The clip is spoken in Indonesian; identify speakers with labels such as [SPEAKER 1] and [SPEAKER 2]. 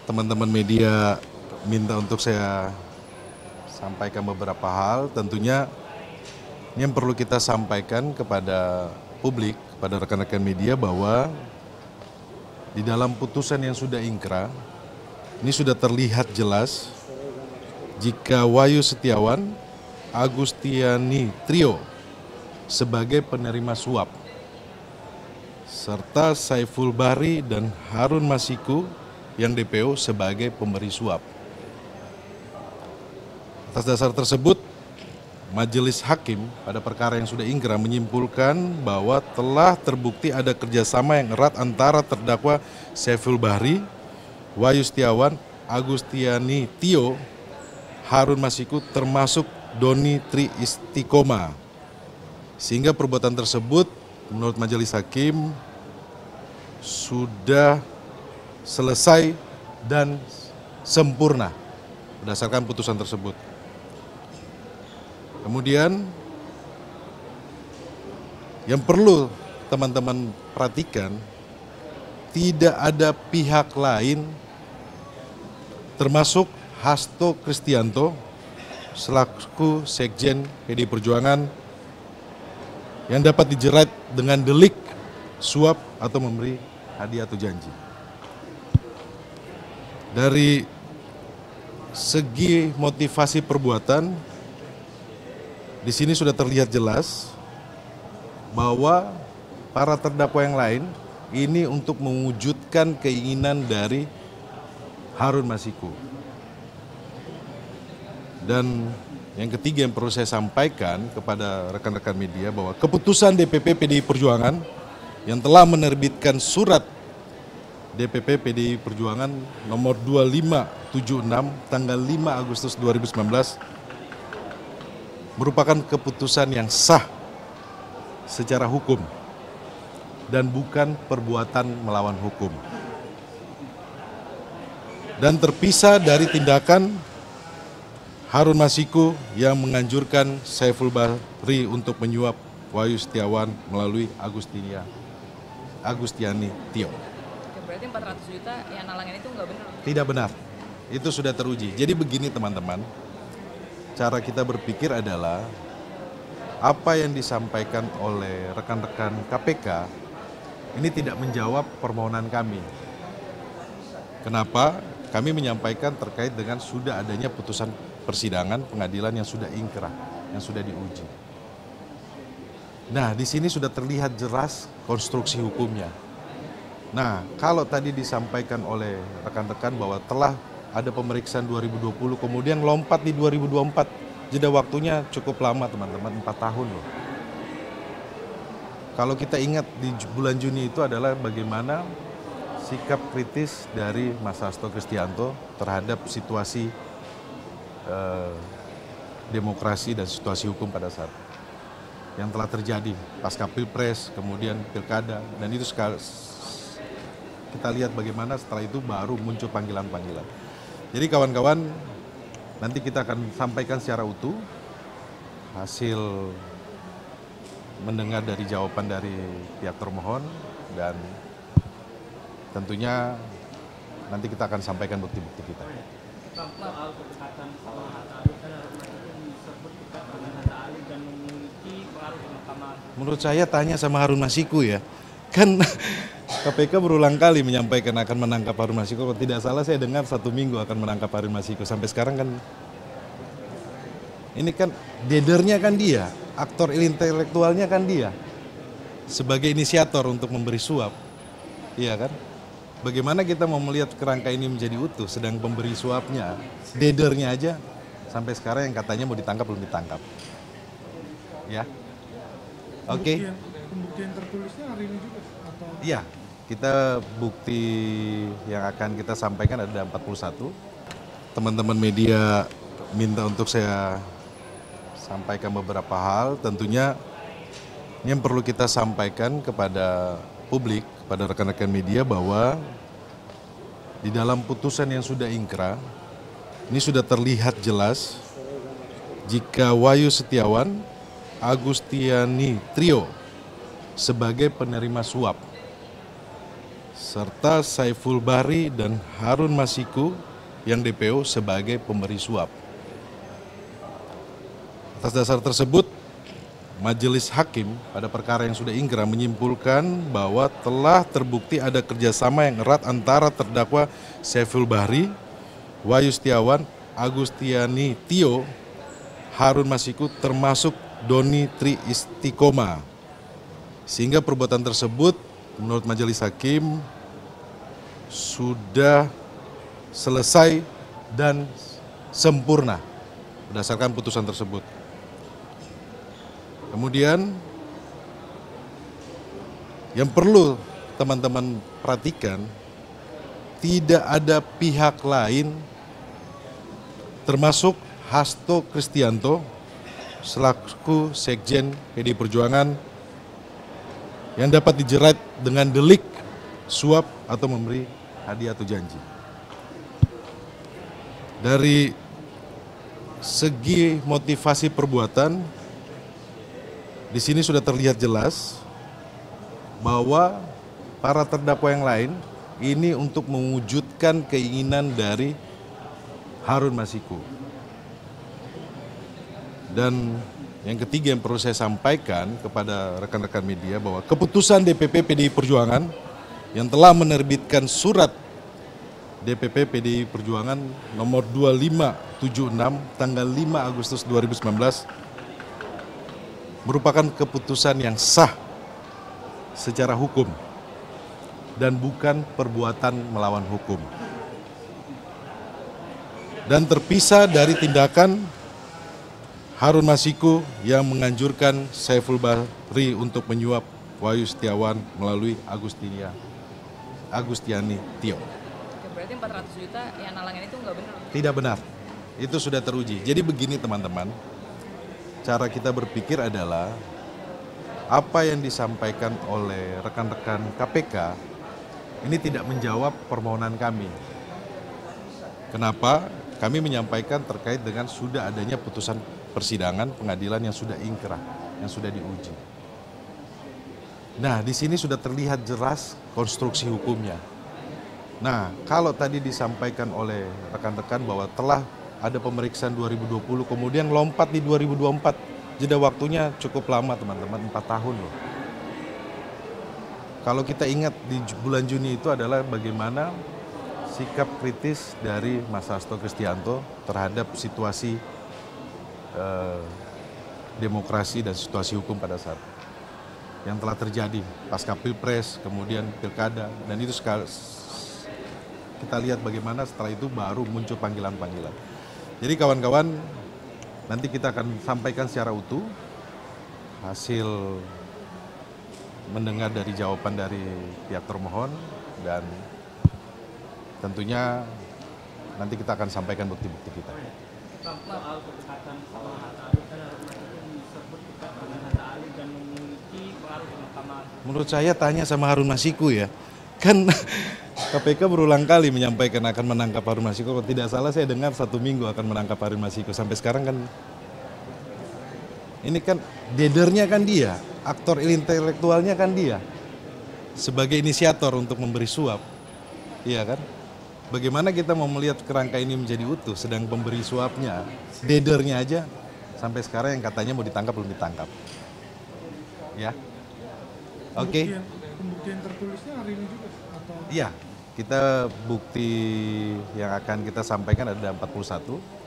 [SPEAKER 1] teman-teman media minta untuk saya sampaikan beberapa hal. Tentunya ini yang perlu kita sampaikan kepada publik, kepada rekan-rekan media bahwa di dalam putusan yang sudah ingkrah, ini sudah terlihat jelas jika Wahyu Setiawan, Agustiani Trio sebagai penerima suap, serta Saiful Bahri dan Harun Masiku yang DPO sebagai pemberi suap. Atas dasar tersebut, Majelis Hakim pada perkara yang sudah ingkrah menyimpulkan bahwa telah terbukti ada kerjasama yang erat antara terdakwa Saiful Bahri, Wahyu Setiawan, Agustiani Tio, Harun Masiku termasuk Doni Tri Istiqomah. Sehingga perbuatan tersebut menurut Majelis Hakim sudah selesai dan sempurna berdasarkan putusan tersebut. Kemudian yang perlu teman-teman perhatikan, tidak ada pihak lain termasuk Hasto Kristianto selaku Sekjen PDI Perjuangan yang dapat dijerat dengan delik suap atau memberi hadiah atau janji. Dari segi motivasi perbuatan, di sini sudah terlihat jelas bahwa para terdakwa yang lain ini untuk mewujudkan keinginan dari Harun Masiku. Dan yang ketiga yang perlu saya sampaikan kepada rekan-rekan media bahwa keputusan DPP PDI Perjuangan yang telah menerbitkan surat DPP PDI Perjuangan nomor 2576 tanggal 5 Agustus 2019 merupakan keputusan yang sah secara hukum dan bukan perbuatan melawan hukum. Dan terpisah dari tindakan Harun Masiku yang menganjurkan Saiful Bahri untuk menyuap Wahyu Setiawan melalui Agustiani Tio.
[SPEAKER 2] Berarti 400 juta yang nalangin itu nggak benar?
[SPEAKER 1] Tidak benar, itu sudah teruji. Jadi begini teman-teman, cara kita berpikir adalah apa yang disampaikan oleh rekan-rekan KPK ini tidak menjawab permohonan kami. Kenapa? Kami menyampaikan terkait dengan sudah adanya putusan persidangan pengadilan yang sudah ingkrah, yang sudah diuji. Nah, di sini sudah terlihat jelas konstruksi hukumnya. Nah, kalau tadi disampaikan oleh rekan-rekan bahwa telah ada pemeriksaan 2020, kemudian lompat di 2024, jeda waktunya cukup lama teman-teman, 4 tahun loh. Kalau kita ingat di bulan Juni itu adalah bagaimana sikap kritis dari Mas Hasto Kristianto terhadap situasi demokrasi dan situasi hukum pada saat yang telah terjadi pasca Pilpres, kemudian Pilkada, dan itu kita lihat bagaimana setelah itu baru muncul panggilan-panggilan. Jadi kawan-kawan, nanti kita akan sampaikan secara utuh hasil mendengar dari jawaban dari pihak termohon dan tentunya nanti kita akan sampaikan bukti-bukti kita. Menurut saya tanya sama Harun Masiku ya, kan KPK berulang kali menyampaikan akan menangkap Harun Masiku. Kalau tidak salah saya dengar 1 minggu akan menangkap Harun Masiku. Sampai sekarang kan, ini kan dedernya kan dia, aktor intelektualnya kan dia, sebagai inisiator untuk memberi suap, iya kan? Bagaimana kita mau melihat kerangka ini menjadi utuh, sedang pemberi suapnya, dedernya aja, sampai sekarang yang katanya mau ditangkap belum ditangkap, ya? Oke.
[SPEAKER 3] Pembuktian tertulisnya hari ini juga? Atau?
[SPEAKER 1] Iya, kita bukti yang akan kita sampaikan ada 41. Teman-teman media minta untuk saya sampaikan beberapa hal. Tentunya ini yang perlu kita sampaikan kepada publik, kepada rekan-rekan media bahwa di dalam putusan yang sudah ingkrah, ini sudah terlihat jelas jika Wahyu Setiawan, Agustiani Trio sebagai penerima suap, serta Saiful Bahri dan Harun Masiku yang DPO sebagai pemberi suap. Atas dasar tersebut, Majelis Hakim pada perkara yang sudah ingkrah menyimpulkan bahwa telah terbukti ada kerjasama yang erat antara terdakwa Saiful Bahri, Wahyu Setiawan, Agustiani Tio, Harun Masiku termasuk Doni Tri Istiqomah. Sehingga perbuatan tersebut menurut Majelis Hakim sudah selesai dan sempurna berdasarkan putusan tersebut. Kemudian yang perlu teman-teman perhatikan, tidak ada pihak lain termasuk Hasto Kristianto selaku Sekjen PDI Perjuangan yang dapat dijerat dengan delik suap atau memberi hadiah atau janji. Dari segi motivasi perbuatan, di sini sudah terlihat jelas bahwa para terdakwa yang lain ini untuk mewujudkan keinginan dari Harun Masiku. Dan yang ketiga yang perlu saya sampaikan kepada rekan-rekan media bahwa keputusan DPP PDI Perjuangan yang telah menerbitkan surat DPP PDI Perjuangan nomor 2576 tanggal 5 Agustus 2019 merupakan keputusan yang sah secara hukum dan bukan perbuatan melawan hukum. Dan terpisah dari tindakan Harun Masiku yang menganjurkan Saiful Bahri untuk menyuap Wahyu Setiawan melalui Agustiani Tio.
[SPEAKER 2] Oke, berarti 400 juta yang nalangin itu nggak benar?
[SPEAKER 1] Tidak benar, itu sudah teruji. Jadi begini teman-teman, cara kita berpikir adalah apa yang disampaikan oleh rekan-rekan KPK ini tidak menjawab permohonan kami. Kenapa? Kami menyampaikan terkait dengan sudah adanya putusan persidangan pengadilan yang sudah ingkrah, yang sudah diuji. Nah, di sini sudah terlihat jelas konstruksi hukumnya. Nah, kalau tadi disampaikan oleh rekan-rekan bahwa telah ada pemeriksaan 2020, kemudian lompat di 2024. Jeda waktunya cukup lama teman-teman, 4 tahun loh. Kalau kita ingat di bulan Juni itu adalah bagaimana sikap kritis dari Mas Hasto Kristianto terhadap situasi demokrasi dan situasi hukum pada saat yang telah terjadi pasca Pilpres, kemudian Pilkada, dan itu kita lihat bagaimana setelah itu baru muncul panggilan-panggilan. Jadi kawan-kawan, nanti kita akan sampaikan secara utuh hasil mendengar dari jawaban dari pihak termohon dan tentunya nanti kita akan sampaikan bukti-bukti kita.
[SPEAKER 4] Soal kedekatan sama Hatta Ali, kan disebut dekat dengan Hatta Ali dan memiliki pengaruh di Mahkamah.
[SPEAKER 1] Menurut saya tanya sama Harun Masiku ya, kan KPK berulang kali menyampaikan akan menangkap Harun Masiku. Kalau tidak salah saya dengar 1 minggu akan menangkap Harun Masiku. Sampai sekarang kan ini kan dedernya kan dia, aktor intelektualnya kan dia, sebagai inisiator untuk memberi suap, iya kan? Bagaimana kita mau melihat kerangka ini menjadi utuh, sedang pemberi suapnya, dedernya aja sampai sekarang yang katanya mau ditangkap belum ditangkap, ya? Oke.
[SPEAKER 3] Pembuktian tertulisnya hari ini juga atau?
[SPEAKER 1] Iya, kita bukti yang akan kita sampaikan ada 41.